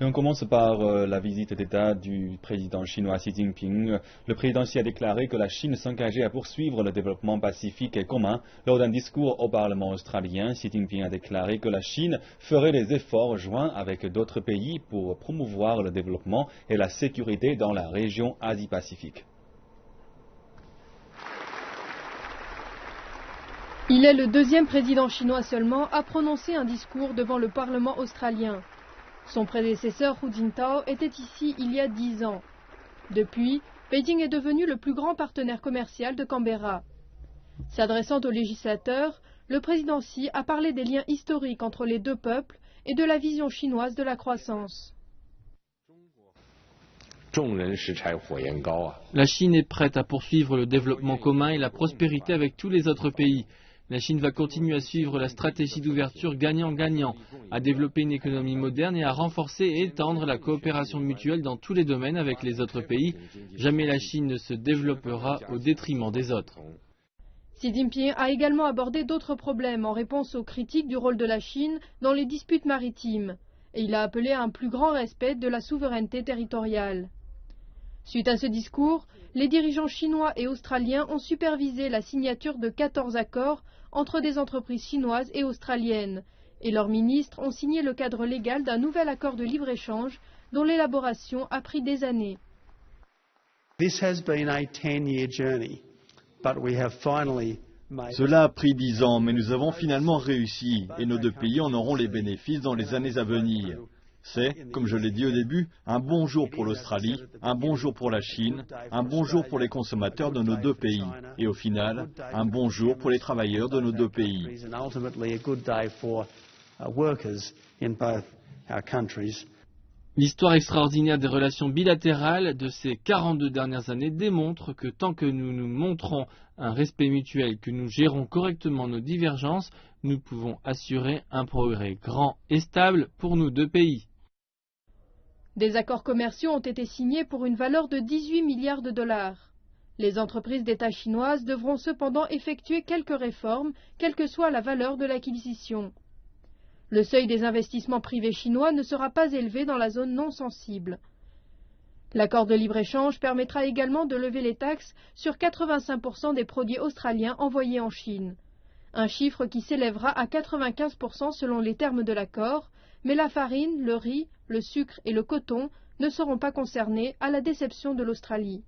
Et on commence par la visite d'État du président chinois Xi Jinping. Le président Xi a déclaré que la Chine s'engageait à poursuivre le développement pacifique et commun. Lors d'un discours au Parlement australien, Xi Jinping a déclaré que la Chine ferait des efforts joints avec d'autres pays pour promouvoir le développement et la sécurité dans la région Asie-Pacifique. Il est le deuxième président chinois seulement à prononcer un discours devant le Parlement australien. Son prédécesseur Hu Jintao était ici il y a 10 ans. Depuis, Pékin est devenu le plus grand partenaire commercial de Canberra. S'adressant aux législateurs, le président Xi a parlé des liens historiques entre les deux peuples et de la vision chinoise de la croissance. La Chine est prête à poursuivre le développement commun et la prospérité avec tous les autres pays. La Chine va continuer à suivre la stratégie d'ouverture gagnant-gagnant, à développer une économie moderne et à renforcer et étendre la coopération mutuelle dans tous les domaines avec les autres pays. Jamais la Chine ne se développera au détriment des autres. Xi Jinping a également abordé d'autres problèmes en réponse aux critiques du rôle de la Chine dans les disputes maritimes, et il a appelé à un plus grand respect de la souveraineté territoriale. Suite à ce discours, les dirigeants chinois et australiens ont supervisé la signature de 14 accords entre des entreprises chinoises et australiennes, et leurs ministres ont signé le cadre légal d'un nouvel accord de libre-échange dont l'élaboration a pris des années. Cela a pris 10 ans, mais nous avons finalement réussi, et nos deux pays en auront les bénéfices dans les années à venir. C'est, comme je l'ai dit au début, un bon jour pour l'Australie, un bon jour pour la Chine, un bon jour pour les consommateurs de nos deux pays, et au final, un bon jour pour les travailleurs de nos deux pays. L'histoire extraordinaire des relations bilatérales de ces 42 dernières années démontre que tant que nous nous montrons un respect mutuel, que nous gérons correctement nos divergences, nous pouvons assurer un progrès grand et stable pour nos deux pays. Des accords commerciaux ont été signés pour une valeur de 18 milliards de dollars. Les entreprises d'État chinoises devront cependant effectuer quelques réformes, quelle que soit la valeur de l'acquisition. Le seuil des investissements privés chinois ne sera pas élevé dans la zone non sensible. L'accord de libre-échange permettra également de lever les taxes sur 85% des produits australiens envoyés en Chine. Un chiffre qui s'élèvera à 95% selon les termes de l'accord, mais la farine, le riz, le sucre et le coton ne seront pas concernés à la déception de l'Australie.